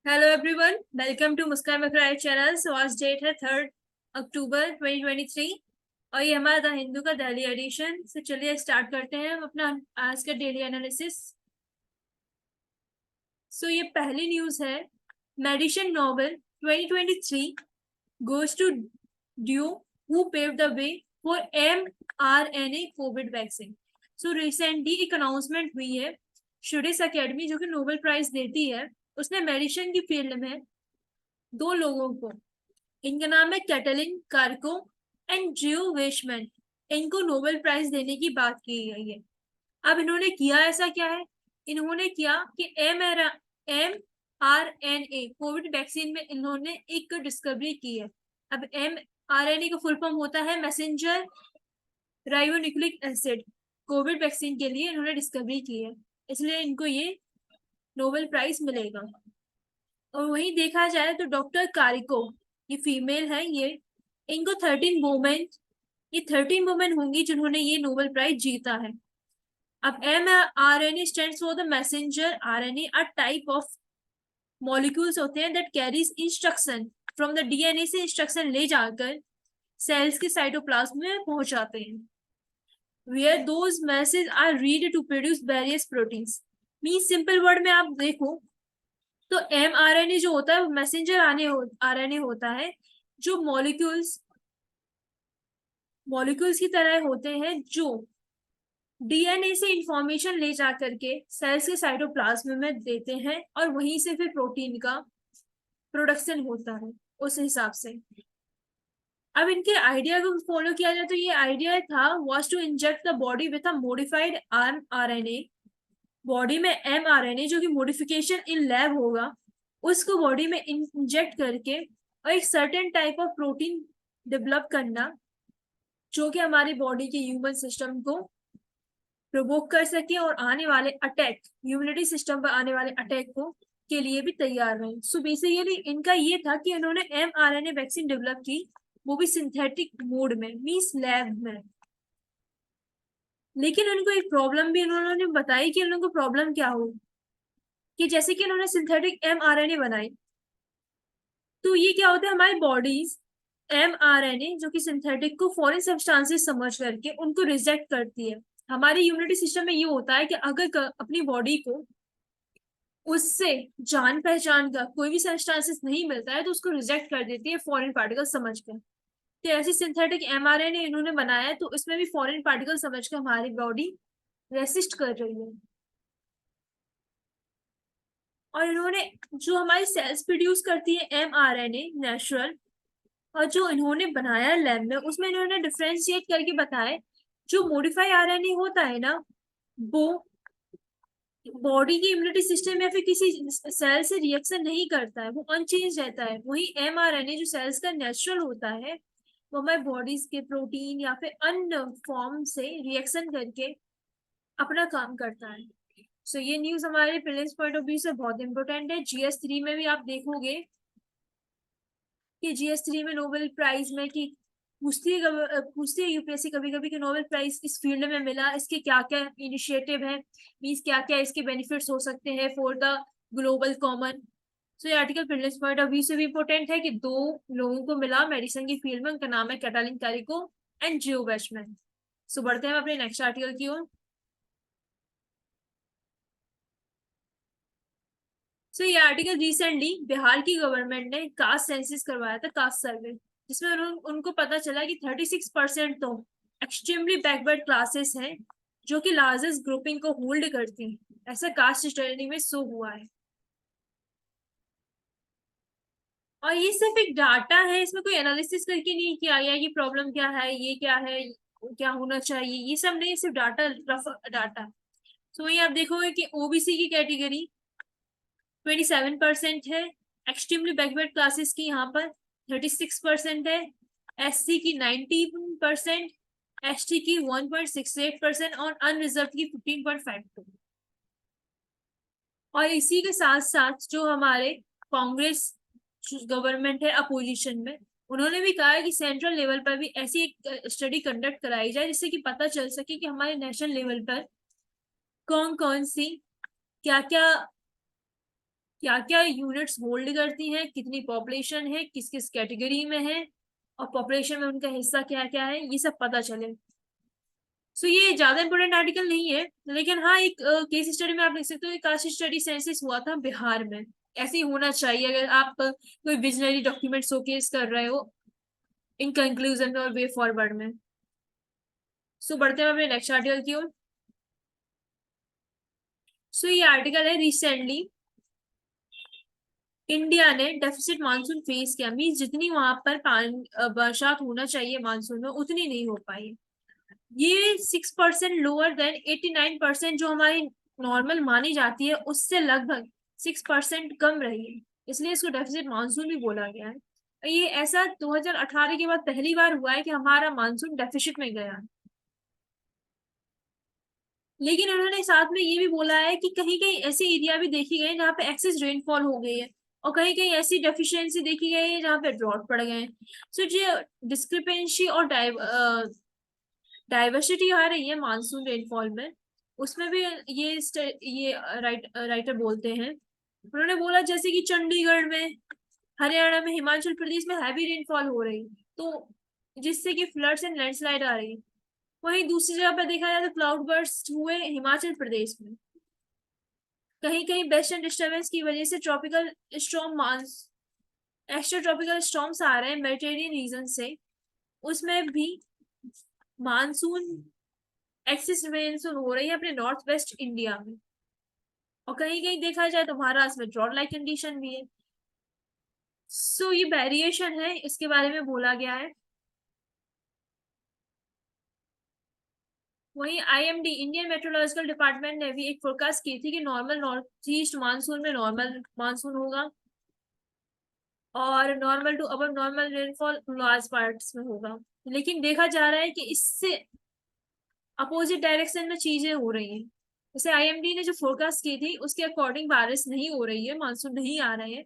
Hello everyone, welcome to Muskan बकराए channel. So आज date है 3 अक्टूबर 2023 और ये हमारा द हिंदू का दिल्ली एडिशन। से चलिए स्टार्ट करते हैं हम अपना आज का डेली एनालिसिस। सो ये पहली न्यूज है। Medicine Nobel 2023 goes to due who paved the way for mRNA Covid vaccine. So recently एक अनाउंसमेंट हुई है। शुडिस अकेडमी जो कि नोबेल प्राइज देती है, उसने मेडिसिन की फील्ड में दो लोगों को, इनका नाम है कैटलिन कार्को एंड जियो वेशमैन, इनको नोबेल प्राइज देने की बात की गई है। अब इन्होंने किया ऐसा क्या है? इन्होंने किया कि M R N A Covid vaccine में इन्होंने एक डिस्कवरी की है। अब एम आर एन ए का फुल फॉर्म होता है messenger ribonucleic acid. Covid vaccine के लिए इन्होंने डिस्कवरी की है, इसलिए इनको ये नोबेल प्राइज मिलेगा। और वहीं देखा जाए तो डॉक्टर कारिको, ये फीमेल है, ये इनको 13 वुमेन होंगी जिन्होंने ये नोबेल प्राइज जीता है। अब M R N A stand for the messenger R N A, a type of molecules होते हैं that carries instruction from the DNA, से इंस्ट्रक्शन ले जाकर सेल्स के साइटोप्लाज्म में पहुंचाते हैं। Where those message are read to produce various proteins. Mean simple word में आप देखो तो एम आर एन ए जो होता है मैसेंजर आर एन ए होता है, जो मॉलिक्यूल्स की तरह होते हैं, जो डीएनए से इंफॉर्मेशन ले जा करके सेल्स के साइटोप्लाज्म में देते हैं और वहीं से फिर प्रोटीन का प्रोडक्शन होता है उस हिसाब से। अब इनके आइडिया को फॉलो किया जाए तो ये आइडिया था was to inject the body with a modified R N A. Body में एम आर एन ए जो कि मॉडिफिकेशन इन लैब होगा, उसको बॉडी में इंजेक्ट करके और एक certain type of protein develop करना जो कि हमारी बॉडी के ह्यूमन सिस्टम को प्रोवोक कर सके और आने वाले अटैक, इम्यूनिटी सिस्टम पर आने वाले अटैक को के लिए भी तैयार रहे। सो बेसिकली इनका ये था कि इन्होंने mRNA वैक्सीन डेवलप की, वो भी सिंथेटिक मोड में, मींस लैब में। लेकिन उनको एक प्रॉब्लम भी इन्होंने बताई कि उनको प्रॉब्लम क्या हो, कि जैसे कि इन्होंने सिंथेटिक mRNA बनाई तो ये क्या होता है, हमारी बॉडीज mRNA जो कि सिंथेटिक को फॉरेन सब्सटेंसेस समझ करके उनको रिजेक्ट करती है। हमारे इम्यूनिटी सिस्टम में ये होता है कि अगर अपनी बॉडी को उससे जान पहचान का कोई भी सब्सटेंसेस नहीं मिलता है तो उसको रिजेक्ट कर देती है फॉरेन पार्टिकल समझकर। तो ऐसी सिंथेटिक mRNA इन्होंने बनाया है, तो इसमें भी फॉरेन पार्टिकल समझकर हमारी बॉडी रेसिस्ट कर रही है। और इन्होंने जो हमारी सेल्स प्रोड्यूस करती है mRNA नेचुरल, और जो इन्होंने बनाया लैब में, उसमें इन्होंने डिफ्रेंशिएट करके बताया जो मॉडिफाई आरएनए होता है ना, वो बॉडी की इम्यूनिटी सिस्टम या फिर किसी सेल से रिएक्शन नहीं करता है, वो अनचेंज रहता है। वही mRNA जो सेल्स का नेचुरल होता है, वो हमारे बॉडीज के प्रोटीन या फिर अन्य फॉर्म से रिएक्शन करके अपना काम करता है। सो ये न्यूज हमारे प्रिलिम्स पॉइंट ऑफ व्यू से बहुत इंपॉर्टेंट है। जीएस 3 में भी आप देखोगे कि जीएस 3 में नोबेल प्राइज में कि पूछती है यूपीएससी कभी कभी कि नोबेल प्राइज इस फील्ड में मिला, इसके क्या क्या इनिशिएटिव है, मीन्स क्या क्या इसके बेनिफिट्स हो सकते हैं फॉर द ग्लोबल कॉमन। सो ये article prelims point of view से भी इम्पोर्टेंट है कि दो लोगों को मिला मेडिसिन की फील्ड में, उनका नाम है कैटालिन कैरिको एंड जियो वेशमैन। सो बढ़ते हैं अपने नेक्स्ट आर्टिकल की ओर। सो ये आर्टिकल रिसेंटली बिहार की गवर्नमेंट ने कास्ट सेंसिस करवाया था, कास्ट सर्वे, जिसमें उनको पता चला कि 36% तो एक्सट्रीमली बैकवर्ड क्लासेस हैं जो कि लार्जेस्ट ग्रुपिंग को होल्ड करती हैं, ऐसा कास्ट स्टडी में शो हुआ है। और ये सिर्फ एक डाटा है, इसमें कोई एनालिसिस करके नहीं किया गया कि प्रॉब्लम क्या है, ये क्या है, क्या होना चाहिए, ये सब नहीं, सिर्फ डाटा, रफ डाटा। तो वही आप देखोगे कि ओबीसी की कैटेगरी 27% है, एक्सट्रीमली बैकवर्ड क्लासेस की यहाँ पर 36% है, एससी की 19%, एसटी की 1.68% और अनरिजर्व की 15.52। और इसी के साथ साथ जो हमारे कांग्रेस गवर्नमेंट है अपोजिशन में, उन्होंने भी कहा है कि सेंट्रल लेवल पर भी ऐसी एक स्टडी कंडक्ट कराई जाए जिससे कि पता चल सके कि हमारे नेशनल लेवल पर कौन कौन सी, क्या क्या क्या क्या यूनिट्स होल्ड करती हैं, कितनी पॉपुलेशन है, किस किस कैटेगरी में है, और पॉपुलेशन में उनका हिस्सा क्या क्या है, ये सब पता चले। सो ये ज्यादा इंपॉर्टेंट आर्टिकल नहीं है, लेकिन हाँ एक केस स्टडी में आप देख सकते हो, कास्ट स्टडी सेंसस हुआ था बिहार में। ऐसे ही होना चाहिए अगर आप कोई विजनरी डॉक्यूमेंट शोकेस कर रहे हो इन कंक्लूजन में और वे फॉरवर्ड में। सो बढ़ते हैं अपने नेक्स्ट आर्टिकल की ओर। सो ये आर्टिकल है रिसेंटली इंडिया ने डेफिसिट मानसून फेस किया, मीन जितनी वहां पर बरसात होना चाहिए मानसून में उतनी नहीं हो पाई। ये 6% लोअर देन 89% जो हमारी नॉर्मल मानी जाती है उससे लगभग 6% कम रही है, इसलिए इसको डेफिसिट मानसून भी बोला गया है। ये ऐसा 2018 के बाद पहली बार हुआ है कि हमारा मानसून डेफिसिट में गया है। लेकिन उन्होंने साथ में ये भी बोला है कि कहीं कहीं ऐसे एरिया भी देखी गए जहाँ पे एक्सेस रेनफॉल हो गई है, और कहीं कहीं ऐसी डेफिशिएंसी देखी गई है जहाँ पे ड्रॉट पड़ गए हैं। सो ये डिस्क्रिपेंसी और डाइवर्सिटी आ रही है मानसून रेनफॉल में, उसमें भी ये राइटर बोलते हैं। उन्होंने बोला जैसे कि चंडीगढ़ में, हरियाणा में, हिमाचल प्रदेश में हैवी रेनफॉल हो रही, तो जिससे कि फ्लड्स एंड लैंडस्लाइड आ रही। वहीं दूसरी जगह पर देखा जाए तो क्लाउड बर्स्ट हुए हिमाचल प्रदेश में। कहीं कहीं वेस्टर्न डिस्टर्बेंस की वजह से ट्रॉपिकल स्टॉर्म मांस एक्स्ट्रा ट्रॉपिकल स्टॉर्म्स आ रहे हैं मेडिटेरियन रीजन से, उसमें भी मानसून एक्सिस मानसून हो रही है अपने नॉर्थ वेस्ट इंडिया में। और कहीं कहीं देखा जाए तो महाराष्ट्र में ड्रॉट लाइक कंडीशन भी है। सो ये वेरिएशन है, इसके बारे में बोला गया है। वहीं आईएमडी इंडियन मेट्रोलॉजिकल डिपार्टमेंट ने भी एक फोरकास्ट की थी कि नॉर्मल नॉर्थ ईस्ट मानसून में नॉर्मल मानसून होगा, और normal to above normal rainfall large parts में होगा। लेकिन देखा जा रहा है कि इससे अपोजिट डायरेक्शन में चीजें हो रही हैं। जैसे आईएमडी ने जो फोरकास्ट की थी उसके अकॉर्डिंग बारिश नहीं हो रही है, मानसून नहीं आ रहे हैं।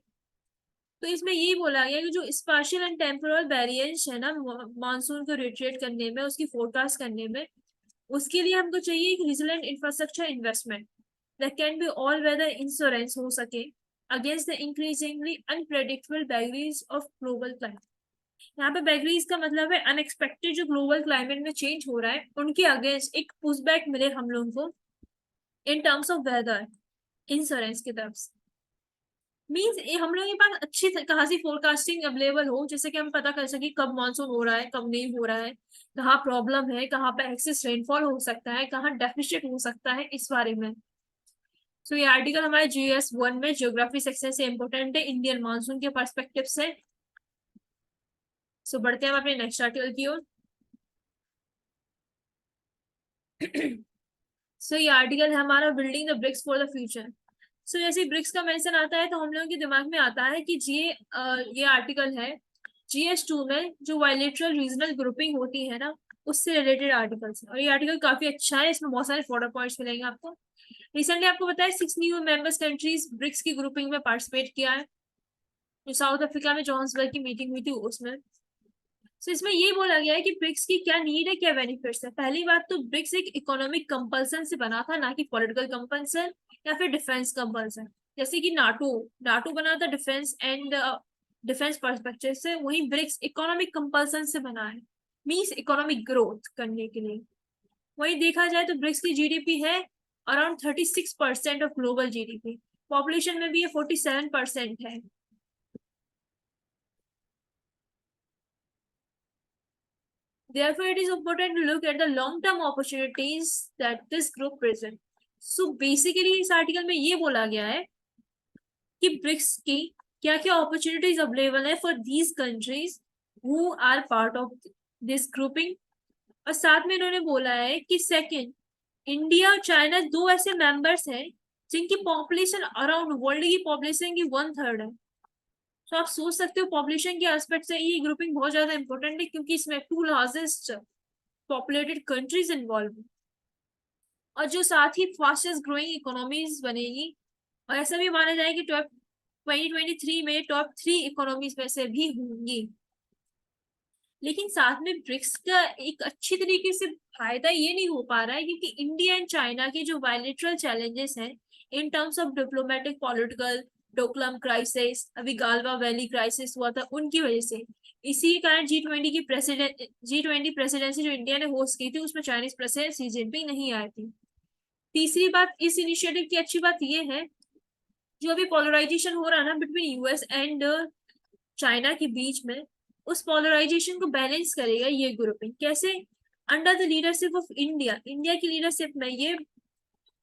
तो इसमें यही बोला गया कि जो स्पाशियल एंड टेम्पोरल वेरिएंस है ना मानसून को रिट्रेट करने में, उसकी फोरकास्ट करने में, उसके लिए हमको चाहिए एक resilient infrastructure investment that can be all weather insurance हो सके against the increasingly unpredictable vagaries of global climate. यहाँ पे वैगरीज का मतलब है अनएक्सपेक्टेड जो ग्लोबल क्लाइमेट में चेंज हो रहा है उनके अगेंस्ट एक पुशबैक मिले हम लोगों को in terms of weather insurance की तरफ से। मीन्स हम लोगों के पास अच्छी खासी फोरकास्टिंग अवेलेबल हो, जैसे कि हम पता कर सके कब मानसून हो रहा है कब नहीं हो रहा है, कहाँ प्रॉब्लम है, कहाँ पे एक्सेस रेनफॉल हो सकता है, कहाँ डेफिशिट हो सकता है, इस बारे में। सो ये आर्टिकल हमारे GS 1 में ज्योग्राफी सेक्शन से इम्पोर्टेंट है इंडियन मानसून के पर्सपेक्टिव से। सो बढ़ते हैं हम अपने नेक्स्ट आर्टिकल की ओर। सो ये आर्टिकल है हमारा building the bricks for the future. So जैसे ब्रिक्स का मेंशन आता है तो हम लोगों के दिमाग में आता है कि ये आर्टिकल है GS 2 में जो बायलैटरल रीजनल ग्रुपिंग होती है ना, उससे रिलेटेड आर्टिकल्स है, और ये आर्टिकल काफी अच्छा है, इसमें बहुत सारे फोटो पॉइंट्स मिलेंगे आपको। रिसेंटली आपको बताया 6 न्यू मेंबर्स कंट्रीज ब्रिक्स की ग्रुपिंग में पार्टिसिपेट किया है, जो साउथ अफ्रीका में जोहान्सबर्ग की मीटिंग हुई थी उसमें। तो इसमें ये बोला गया है कि ब्रिक्स की क्या नीड है, क्या बेनिफिट्स है। पहली बात तो ब्रिक्स एक इकोनॉमिक कंपल्सन से बना था, ना कि पॉलिटिकल कंपल्सन या फिर डिफेंस कंपल्सन। जैसे कि नाटो नाटो बना था डिफेंस एंड डिफेंस पर्सपेक्टिव से, वही ब्रिक्स इकोनॉमिक कंपल्सन से बना है, मीन्स इकोनॉमिक ग्रोथ करने के लिए। वही देखा जाए तो ब्रिक्स की जीडीपी है around 36% of global GDP, population में भी ये 47% है। Therefore, it is important to look at the long-term opportunities that this group present. So basically इस आर्टिकल में ये बोला गया है कि ब्रिक्स की क्या क्या अपॉर्चुनिटीज अवेलेबल है for these countries who are part of this grouping. और साथ में इन्होंने बोला है कि सेकंड, इंडिया और चाइना दो ऐसे मेंबर्स हैं जिनकी पॉपुलेशन अराउंड वर्ल्ड की पॉपुलेशन की 1/3 है। तो आप सोच सकते हो पॉपुलेशन के एस्पेक्ट से ये ग्रुपिंग बहुत ज्यादा इंपॉर्टेंट है, क्योंकि इसमें 2 लार्जेस्ट पॉपुलेटेड कंट्रीज इन्वॉल्व, और जो साथ ही फास्टेस्ट ग्रोइंग इकोनॉमीज बनेगी। और ऐसा भी माना जाए कि टॉप 2023 में टॉप 3 इकोनॉमीज में से भी होंगी। लेकिन साथ में ब्रिक्स का एक अच्छी तरीके से फायदा ये नहीं हो पा रहा है, क्योंकि इंडिया एंड चाइना के जो बायलैटरल चैलेंजेस हैं इन terms of diplomatic, political Doklam crisis, अभी गालवा वैली क्राइसिस हुआ था, उनकी वजह से। इसी के कारण G20 प्रेसिडेंसी जो इंडिया ने होस्ट की थी उसमें चाइनीज प्रेसिडेंट शी जिनपिंग नहीं आए थे। तीसरी बात इस इनिशिएटिव की अच्छी बात यह है, जो अभी पोलराइजेशन हो रहा है ना बिटवीन यूएस एंड चाइना के बीच में, उस पोलराइजेशन को बैलेंस करेगा ये ग्रुपिंग। कैसे? Under the leadership of India, India की लीडरशिप में ये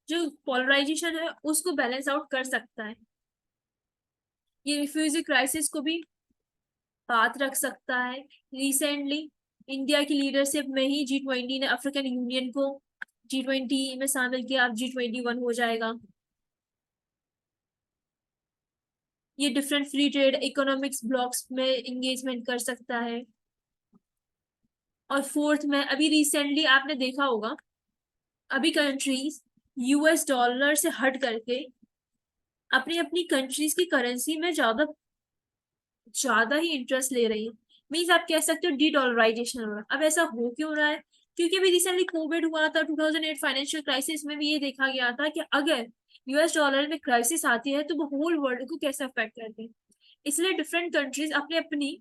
जो पोलराइजेशन है उसको बैलेंस आउट कर सकता है। ये रिफ्यूजी क्राइसिस को भी बात रख सकता है। रिसेंटली इंडिया की लीडरशिप में ही G20 ने अफ्रीकन यूनियन को G20 में शामिल किया, अब G21 हो जाएगा। ये different free trade economics blocks में एंगेजमेंट कर सकता है। और फोर्थ में अभी रिसेंटली आपने देखा होगा, अभी कंट्रीज यूएस डॉलर से हट करके अपनी अपनी कंट्रीज की करेंसी में ज्यादा ज्यादा ही इंटरेस्ट ले रही है। मीन्स आप कह सकते हो डी डॉलराइजेशन हो रहा है। अब ऐसा हो क्यों रहा है? क्योंकि अभी रिसेंटली कोविड हुआ था, 2008 फाइनेंशियल क्राइसिस में भी ये देखा गया था कि अगर यूएस डॉलर में क्राइसिस आती है तो वो होल वर्ल्ड को कैसे अफेक्ट करती है। इसलिए डिफरेंट कंट्रीज अपने अपनी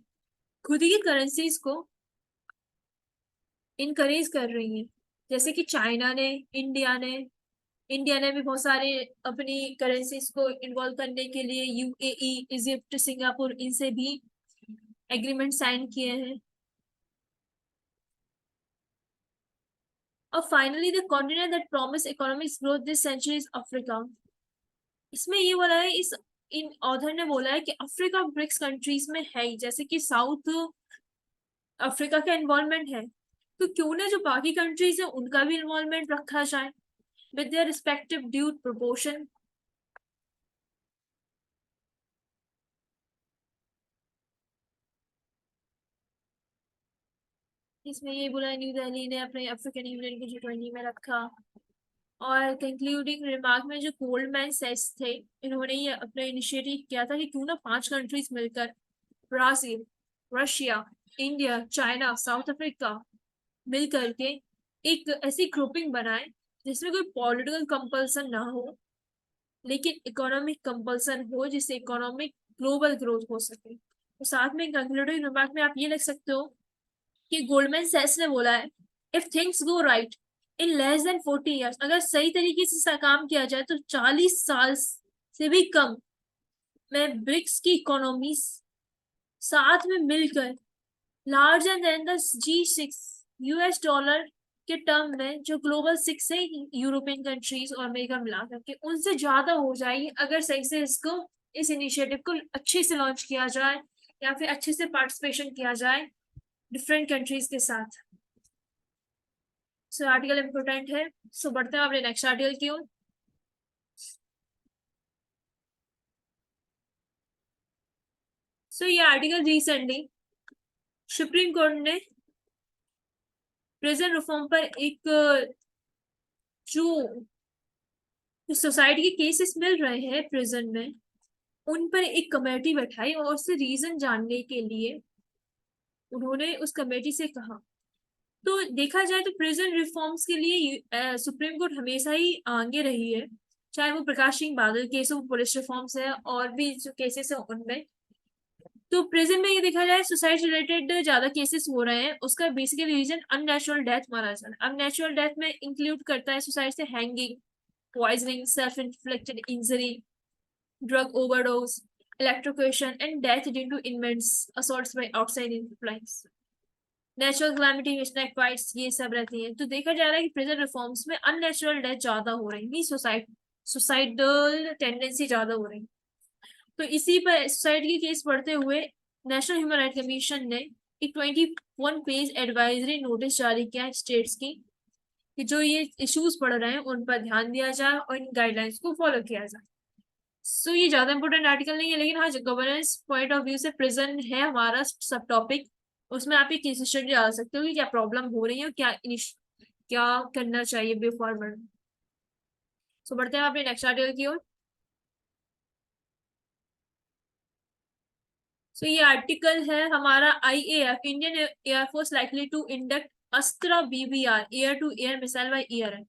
खुद की करेंसीज को इनकरेज कर रही हैं। जैसे कि चाइना ने, इंडिया ने भी बहुत सारे अपनी करेंसीज को इन्वॉल्व करने के लिए यूएई, इजिप्ट, सिंगापुर इनसे भी एग्रीमेंट साइन किए हैं। और finally the continent that promise economic growth this century is Africa. इसमें ये बोला है, इस इन ऑथर ने बोला है कि अफ्रीका ब्रिक्स कंट्रीज में है ही, जैसे कि साउथ अफ्रीका का इन्वॉल्वमेंट है, तो क्यों ना जो बाकी कंट्रीज है उनका भी इन्वॉल्वमेंट रखा जाए with their respective due proportion. इसमें ये बोला न्यू दिल्ली ने अपने अफ्रीकन यूनियन को G20 में रखा। और कंक्लूडिंग रिमार्क में जो गोल्डमैन सेस थे, इन्होंने ये अपना इनिशिएटिव किया था कि क्यों ना 5 कंट्रीज मिलकर, Brazil, Russia, India, China, South Africa, मिल करके एक ऐसी ग्रुपिंग बनाए जिसमें कोई पॉलिटिकल कंपल्सन ना हो, लेकिन इकोनॉमिक कंपल्सन हो, जिससे इकोनॉमिक ग्लोबल ग्रोथ हो सके। तो साथ में कंक्लूडिंग रिमार्क में आप ये लिख सकते हो कि गोल्डमैन सैक्स ने बोला है, if things go right in less than 40 years, अगर सही तरीके से काम किया जाए तो 40 साल से भी कम में ब्रिक्स की इकोनॉमी साथ में मिलकर larger than the G6 US dollar के टर्म में, जो ग्लोबल 6 है यूरोपियन कंट्रीज और अमेरिका मिला करके, उनसे ज्यादा हो जाएगी अगर सही से इसको, इस इनिशिएटिव को अच्छे से लॉन्च किया जाए या फिर अच्छे से पार्टिसिपेशन किया जाए डिफरेंट कंट्रीज के साथ। सो आर्टिकल इम्पोर्टेंट है। सो बढ़ते हैं अपने नेक्स्ट आर्टिकल की ओर। सो ये आर्टिकल रिसेंटली सुप्रीम कोर्ट ने प्रिजन रिफॉर्म पर एक जो सोसाइटी के केसेस मिल रहे हैं प्रिजन में, उन पर एक कमेटी बैठाई और उससे रीजन जानने के लिए उन्होंने उस कमेटी से कहा। तो देखा जाए तो प्रिजन रिफॉर्म्स के लिए सुप्रीम कोर्ट हमेशा ही आगे रही है, चाहे वो प्रकाश सिंह बादल केस हो, पुलिस रिफॉर्म्स है और भी जो केसेस है उनमें। तो प्रेजेंट में ये देखा जाए सुसाइड रिलेटेड ज्यादा केसेस हो रहे हैं, उसका बेसिकली रीजन अननेचुरल डेथ माना जाता है। अननेचुरल डेथ में इंक्लूड करता है सुसाइड से hanging, poisoning, self inflicted injury, drug overdose, electrocution and death due to inmates assaults by outside influence, natural calamity, snake bites, ये सब रहती है। तो देखा जा रहा है कि प्रिजन रिफॉर्म्स में अननेचुरल डेथ ज्यादा हो रही है, सुसाइडल टेंडेंसी ज्यादा हो रही है। तो इसी पर सुसाइड के केस बढ़ते हुए नेशनल ह्यूमन राइट कमीशन ने एक 21 पेज एडवाइजरी नोटिस जारी किया है स्टेट्स की, कि जो ये इश्यूज बढ़ रहे हैं उन पर ध्यान दिया जाए और इन गाइडलाइंस को फॉलो किया जाए। सो ये ज्यादा इंपॉर्टेंट आर्टिकल नहीं है, लेकिन हाँ गवर्नेंस पॉइंट ऑफ व्यू से प्रिजन है हमारा सब टॉपिक, उसमें आप एक केस स्टडी डाल सकते हो कि क्या प्रॉब्लम हो रही है और क्या करना चाहिए बे फॉरवर्ड। सो बढ़ते हैं अपने नेक्स्ट आर्टिकल की ओर। सो ये आर्टिकल है हमारा IAF, Indian air force likely to induct Astra BBR air to air missile by year है।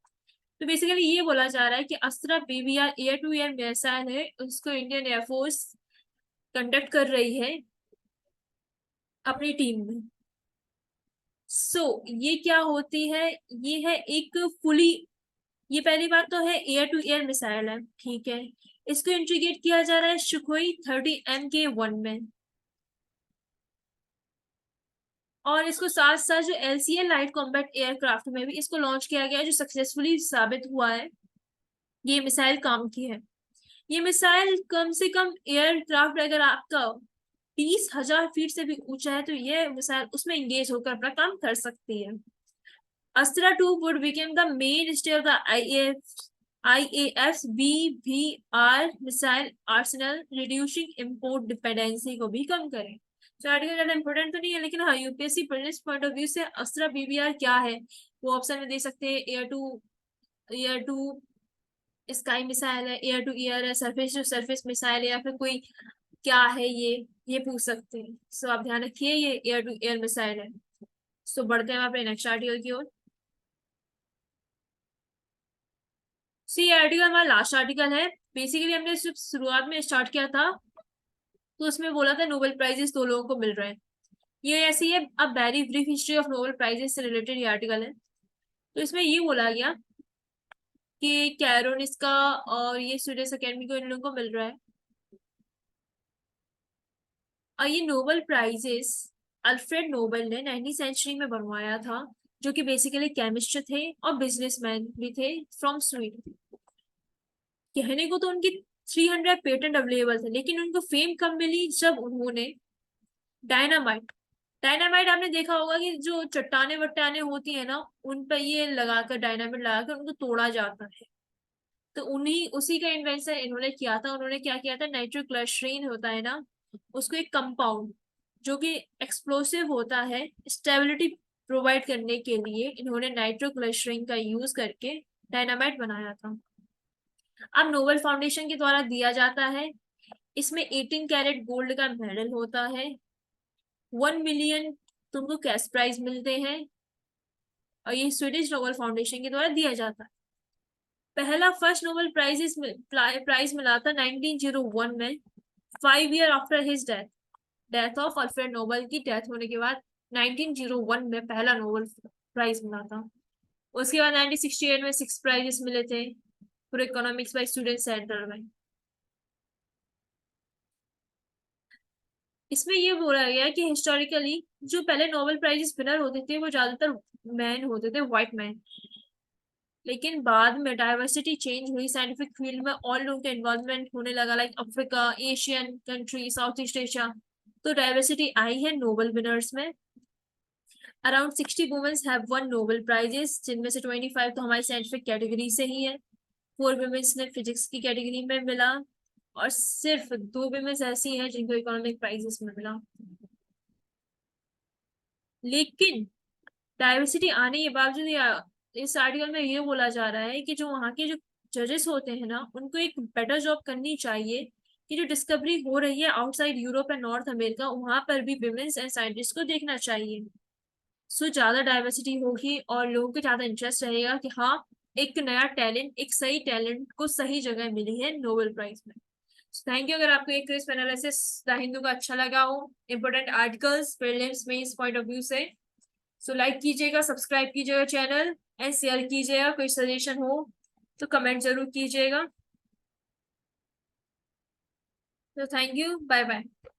तो बेसिकली ये बोला जा रहा है कि Astra PVR air to air missile है, उसको इंडियन एयरफोर्स कंडक्ट कर रही है अपनी टीम में। सो ये क्या होती है, ये है एक फुली, ये पहली बात तो है एयर टू एयर मिसाइल है, ठीक है। इसको इंटीग्रेट किया जा रहा है सुखोई 30 MK1 में, और इसको साथ साथ जो LCA लाइट कॉम्बैट एयरक्राफ्ट में भी इसको लॉन्च किया गया है, जो सक्सेसफुली साबित हुआ है ये मिसाइल काम की है। ये मिसाइल कम से कम एयरक्राफ्ट अगर आपका 20,000 फीट से भी ऊंचा है तो ये मिसाइल उसमें इंगेज होकर अपना काम कर सकती है। Astra 2 would become the mainstay of the IAF's BVR missile arsenal, reducing import dependency को भी कम करें। तो आर्टिकल ज्यादा इंपॉर्टेंट तो नहीं है, लेकिन हाँ UPSC prelims point of view से अस्त्रा बीबीआर क्या है वो ऑप्शन में दे सकते हैं। एयर टू स्काई मिसाइल है, एयर टू एयर है, सरफेस टू सरफेस मिसाइल है, या फिर कोई क्या है ये पूछ सकते हैं। सो आप ध्यान रखिए ये एयर टू एयर मिसाइल है। सो बढ़ते हैं अपने नेक्स्ट आर्टिकल की ओर। सी आर्टिकल हमारा लास्ट आर्टिकल है। बेसिकली हमने सिर्फ शुरुआत में स्टार्ट किया था तो उसमें बोला था नोबेल प्राइजेस 2 लोगों को मिल रहे हैं। ये ऐसी है, अब very brief history of Nobel prizes से रिलेटेड ये आर्टिकल है। तो इसमें ये बोला गया कि कैरोनिस्का और ये स्वीडिश अकेडमी को इन लोगों को मिल रहा है। और ये नोबेल प्राइजेस अल्फ्रेड नोबेल ने 19वीं सेंचुरी में बनवाया था, जो कि बेसिकली केमिस्ट थे और बिजनेसमैन भी थे फ्रॉम स्वीडन। कहने को तो उनकी 300 पेटेंट अवेलेबल थे, लेकिन उनको फेम कब मिली, जब उन्होंने डायनामाइट डायनामाइट आपने देखा होगा कि जो चट्टाने वट्टाने होती है ना उन पर ये लगाकर डायनामाइट लगाकर उनको तोड़ा जाता है। तो उन्हीं उसी का इन्वेंशन इन्होंने किया था। उन्होंने क्या किया था, नाइट्रोग्लिसरीन होता है ना, उसको एक कंपाउंड जो कि एक्सप्लोसिव होता है, स्टेबिलिटी प्रोवाइड करने के लिए इन्होंने नाइट्रोग्लिसरीन का यूज करके डायनामाइट बनाया था। अब नोबेल फाउंडेशन के द्वारा दिया जाता है। इसमें 18 कैरेट गोल्ड का मेडल होता है, 1 मिलियन तुमको कैश प्राइज मिलते हैं, और ये स्वीडिश नोबेल फाउंडेशन के द्वारा दिया जाता है। पहला फर्स्ट नोबेल प्राइज मिला था 1901 में, 5 year after his death of Alfred Nobel की डेथ होने के बाद 1901 में पहला नोबेल प्राइज मिला था। उसके बाद 1968 में 6 प्राइजेस मिले थे for economics by student centre में। इसमें ये बोला गया कि हिस्टोरिकली जो पहले नोबेल प्राइजेस विनर होते थे वो ज्यादातर मैन होते थे, व्हाइट मैन। लेकिन बाद में डाइवर्सिटी चेंज हुई साइंटिफिक फील्ड में, और लोगों का इन्वॉल्वमेंट होने लगा, like Africa, Asian country, south east Asia. तो डाइवर्सिटी आई है नोबेल विनर्स में। Around 60 womens have won Nobel prizes, जिनमें से 25 तो हमारी साइंटिफिक कैटेगरी से ही है। 4 वुमेन्स ने फिजिक्स की कैटेगरी में मिला, और सिर्फ 2 वुमेन्स ऐसी हैं जिनको इकोनॉमिक प्राइजेस में मिला। लेकिन डाइवर्सिटी आने के बावजूद इस आर्टिकल में ये बोला जा रहा है कि जो वहाँ के जो जजेस होते हैं ना उनको एक बेटर जॉब करनी चाहिए कि जो डिस्कवरी हो रही है outside Europe and north America वहां पर भी विमेन्स एंड साइंटिस्ट को देखना चाहिए। सो ज्यादा डाइवर्सिटी होगी और लोगों को ज्यादा इंटरेस्ट रहेगा कि हाँ एक नया टैलेंट, एक सही टैलेंट को सही जगह मिली है नोबेल प्राइज में। Thank you. अगर आपको एक क्विज एनालिसिस द हिंदू का अच्छा लगा हो, इंपोर्टेंट आर्टिकल्स प्रीलिम्स में इस पॉइंट ऑफ व्यू से, सो लाइक कीजिएगा, सब्सक्राइब कीजिएगा चैनल एंड शेयर कीजिएगा। कोई सजेशन हो तो कमेंट जरूर कीजिएगा। तो थैंक यू, बाय बाय।